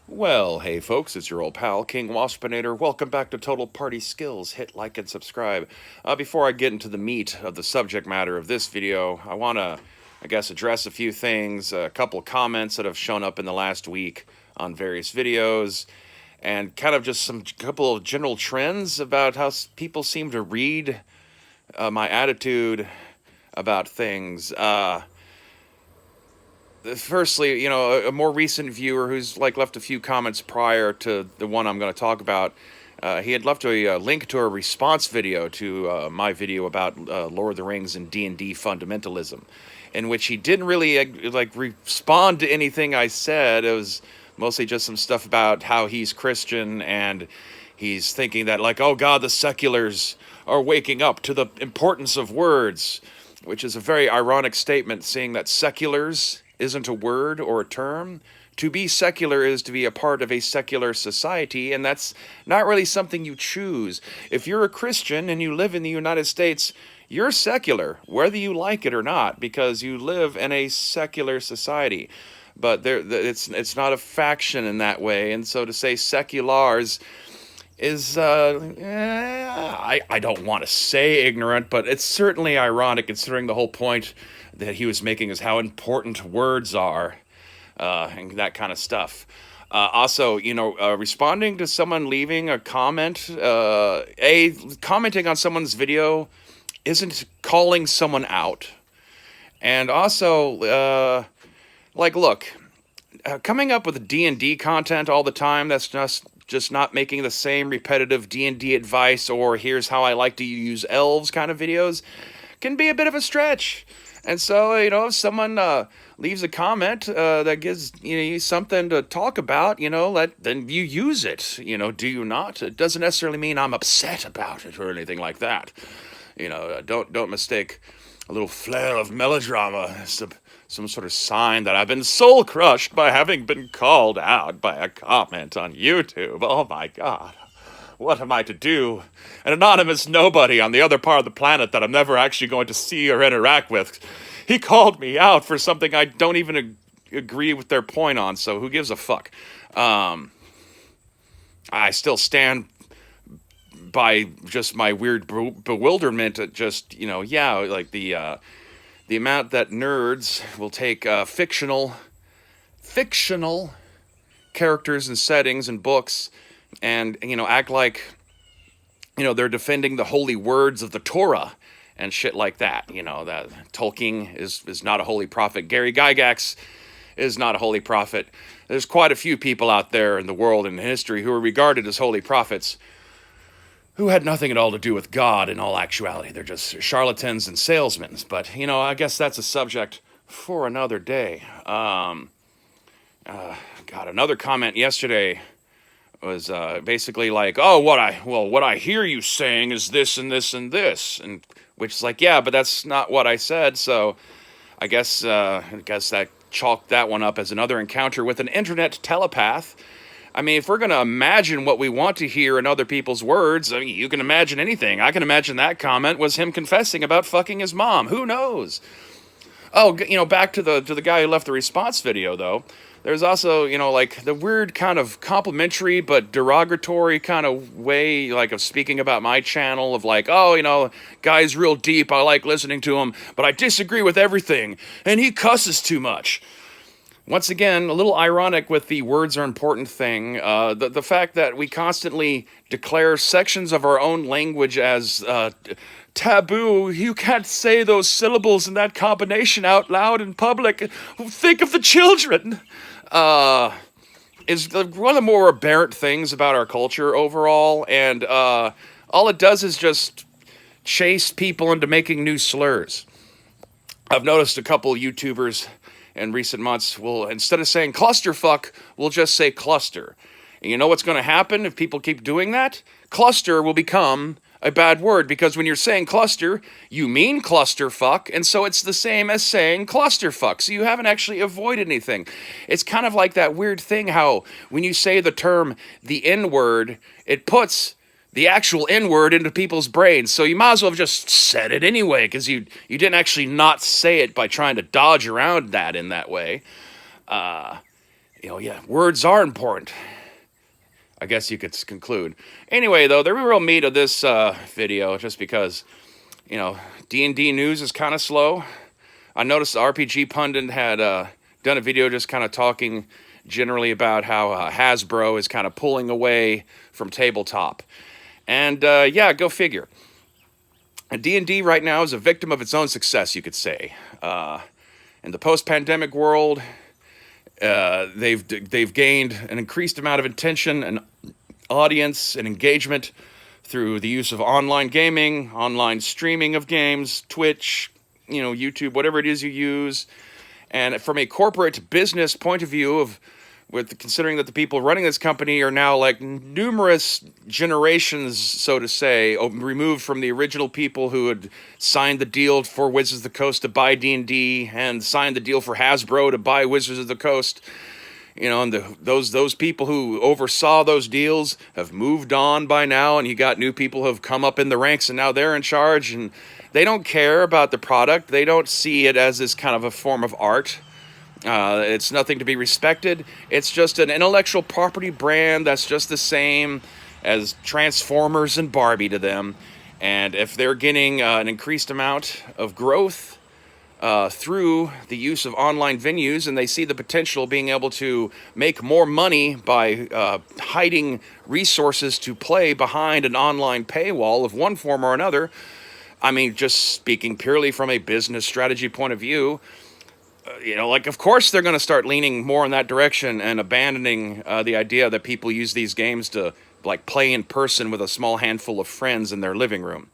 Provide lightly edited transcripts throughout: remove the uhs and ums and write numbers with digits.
Well, hey folks, it's your old pal, King Waspinator. Welcome back to Total Party Skills. Hit like and subscribe. Before I get into the meat of the subject matter of this video, I want to, address a few things, a couple of comments that have shown up in the last week on various videos, and kind of just some couple of general trends about how people seem to read my attitude about things. Firstly, a more recent viewer who's like left a few comments prior to the one I'm going to talk about. He had left a link to a response video to my video about Lord of the Rings and D&D fundamentalism, in which he didn't really respond to anything I said. It was mostly just some stuff about how he's Christian and he's thinking that like, oh God, the seculars are waking up to the importance of words, which is a very ironic statement, seeing that seculars isn't a word or a term. To be secular is to be a part of a secular society, and that's not really something you choose. If you're a Christian and you live in the United States, you're secular, whether you like it or not, because you live in a secular society. But it's not a faction in that way, and so to say seculars is I don't want to say ignorant, but it's certainly ironic considering the whole point that he was making is how important words are, and that kind of stuff. Also, responding to someone leaving a comment, commenting on someone's video isn't calling someone out. And also, look, coming up with D&D content all the time, that's just not making the same repetitive D&D advice or here's how I like to use elves kind of videos can be a bit of a stretch. And so, if someone leaves a comment that gives you something to talk about, then you use it. Do you not? It doesn't necessarily mean I'm upset about it or anything like that. Don't mistake a little flair of melodrama as some sort of sign that I've been soul crushed by having been called out by a comment on YouTube. Oh my God. What am I to do? An anonymous nobody on the other part of the planet that I'm never actually going to see or interact with. He called me out for something I don't even agree with their point on, so who gives a fuck? I still stand by just my weird bewilderment at just, like the amount that nerds will take fictional characters and settings and books and act like they're defending the holy words of the Torah and shit like that. That Tolkien is not a holy prophet. Gary Gygax is not a holy prophet. There's quite a few people out there in the world and in history who are regarded as holy prophets who had nothing at all to do with God in all actuality. They're just charlatans and salesmen. But, I guess that's a subject for another day. Got another comment yesterday was basically like, oh, what I hear you saying is this and this and this, and which is like, yeah, but that's not what I said. So I guess that chalked that one up as another encounter with an internet telepath. I mean, if we're going to imagine what we want to hear in other people's words, I mean, you can imagine anything. I can imagine that comment was him confessing about fucking his mom. Who knows? Oh, back to the guy who left the response video, though. There's also, like the weird kind of complimentary but derogatory kind of way, like, of speaking about my channel of like, oh, guy's real deep. I like listening to him, but I disagree with everything. And he cusses too much. Once again, a little ironic with the words are important thing. The fact that we constantly declare sections of our own language as taboo. You can't say those syllables in that combination out loud in public. Think of the children. Is one of the more aberrant things about our culture overall. And all it does is just chase people into making new slurs. I've noticed a couple YouTubers in recent months will, instead of saying clusterfuck, will just say cluster. And you know what's going to happen if people keep doing that? Cluster will become a bad word, because when you're saying cluster, you mean clusterfuck, and so it's the same as saying clusterfuck. So you haven't actually avoided anything. It's kind of like that weird thing how when you say the term the N-word, it puts the actual N-word into people's brains. So you might as well have just said it anyway, because you didn't actually not say it by trying to dodge around that in that way. Yeah, words are important, I guess you could conclude. Anyway, though, the real meat of this video, just because, D&D news is kind of slow. I noticed the RPG Pundit had done a video just kind of talking generally about how Hasbro is kind of pulling away from tabletop. And yeah, go figure. D&D right now is a victim of its own success, you could say. In the post-pandemic world, they've gained an increased amount of attention and audience and engagement through the use of online gaming, online streaming of games, Twitch, YouTube, whatever it is you use. And from a corporate business point of view, considering that the people running this company are now like numerous generations, so to say, removed from the original people who had signed the deal for Wizards of the Coast to buy D&D and signed the deal for Hasbro to buy Wizards of the Coast. And those people who oversaw those deals have moved on by now, and you got new people who have come up in the ranks, and now they're in charge, and they don't care about the product. They don't see it as this kind of a form of art. It's nothing to be respected. It's just an intellectual property brand that's just the same as Transformers and Barbie to them. And if they're getting an increased amount of growth through the use of online venues, and they see the potential of being able to make more money by hiding resources to play behind an online paywall of one form or another, I mean, just speaking purely from a business strategy point of view, of course they're going to start leaning more in that direction and abandoning the idea that people use these games to like play in person with a small handful of friends in their living room.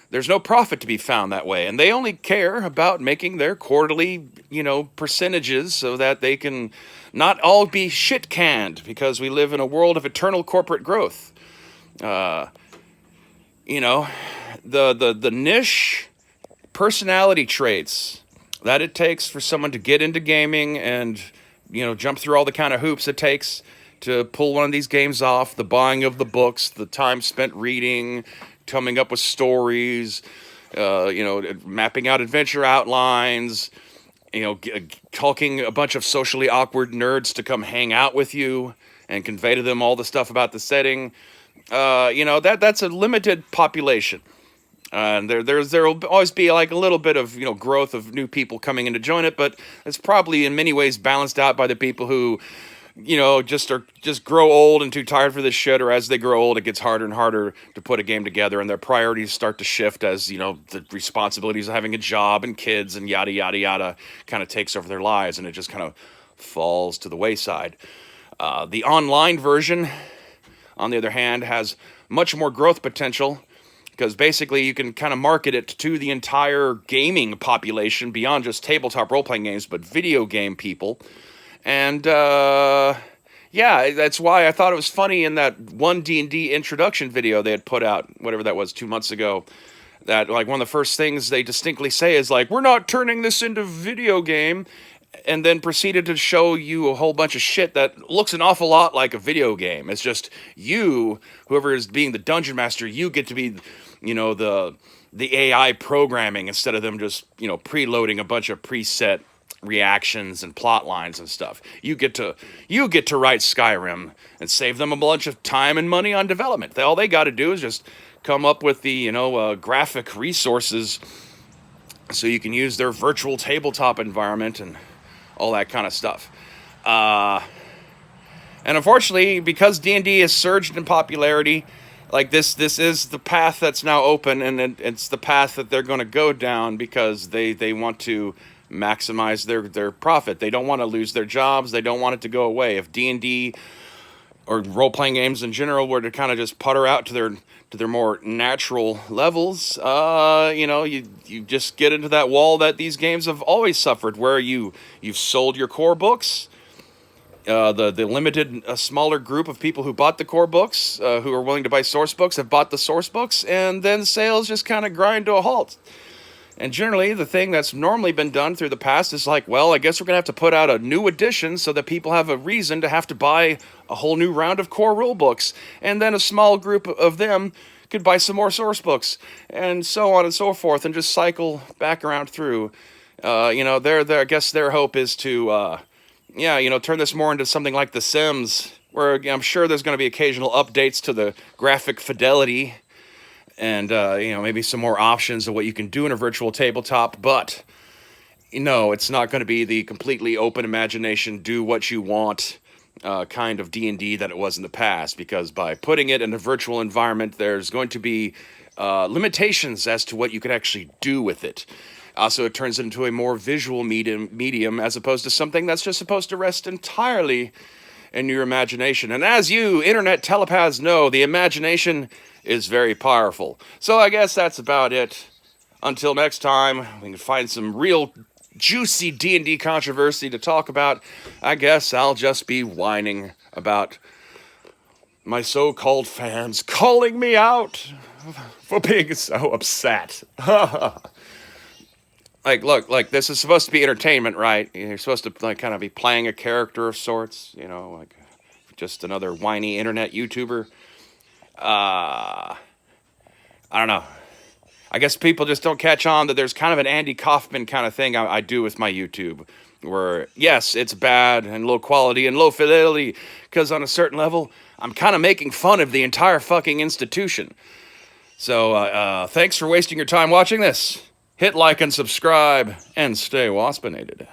There's no profit to be found that way, and they only care about making their quarterly, percentages so that they can not all be shit canned, because we live in a world of eternal corporate growth. The niche personality traits that it takes for someone to get into gaming and, jump through all the kind of hoops it takes to pull one of these games off, the buying of the books, the time spent reading, coming up with stories, mapping out adventure outlines, talking a bunch of socially awkward nerds to come hang out with you and convey to them all the stuff about the setting. That's a limited population. And there'll always be like a little bit of growth of new people coming in to join it, but it's probably in many ways balanced out by the people who just grow old and too tired for this shit, or as they grow old it gets harder and harder to put a game together, and their priorities start to shift as the responsibilities of having a job and kids and yada yada yada kind of takes over their lives, and it just kind of falls to the wayside. The online version, on the other hand, has much more growth potential, because basically you can kind of market it to the entire gaming population beyond just tabletop role-playing games, but video game people. And yeah, that's why I thought it was funny in that one D&D introduction video they had put out, whatever that was, 2 months ago, that like one of the first things they distinctly say is like, we're not turning this into video game, and then proceeded to show you a whole bunch of shit that looks an awful lot like a video game. It's just you, whoever is being the dungeon master, you get to be, the AI programming instead of them just, preloading a bunch of preset reactions and plot lines and stuff. You get to write Skyrim and save them a bunch of time and money on development. All they got to do is just come up with the graphic resources so you can use their virtual tabletop environment and all that kind of stuff. And unfortunately, because D&D has surged in popularity, like this is the path that's now open, and it's the path that they're going to go down, because they want to maximize their profit. They don't want to lose their jobs. They don't want it to go away. If D&D or role-playing games in general were to kind of just putter out to their more natural levels, you just get into that wall that these games have always suffered, where you've sold your core books. The limited smaller group of people who bought the core books, who are willing to buy source books, have bought the source books, and then sales just kind of grind to a halt. And generally, the thing that's normally been done through the past is like, well, I guess we're going to have to put out a new edition so that people have a reason to have to buy a whole new round of core rule books. And then a small group of them could buy some more source books, and so on and so forth, and just cycle back around through. I guess their hope is to, yeah, turn this more into something like The Sims, where I'm sure there's going to be occasional updates to the graphic fidelity and, maybe some more options of what you can do in a virtual tabletop. But, it's not going to be the completely open imagination, do what you want kind of D&D that it was in the past, because by putting it in a virtual environment, there's going to be limitations as to what you can actually do with it. Also, it turns it into a more visual medium as opposed to something that's just supposed to rest entirely in your imagination. And as you internet telepaths know, the imagination is very powerful. So I guess that's about it. Until next time, we can find some real juicy D&D controversy to talk about. I guess I'll just be whining about my so-called fans calling me out for being so upset. Look, this is supposed to be entertainment, right? You're supposed to kind of be playing a character of sorts, just another whiny internet YouTuber. I don't know. I guess people just don't catch on that there's kind of an Andy Kaufman kind of thing I do with my YouTube, where, yes, it's bad and low quality and low fidelity, because on a certain level, I'm kind of making fun of the entire fucking institution. So, thanks for wasting your time watching this. Hit like and subscribe, and stay waspinated.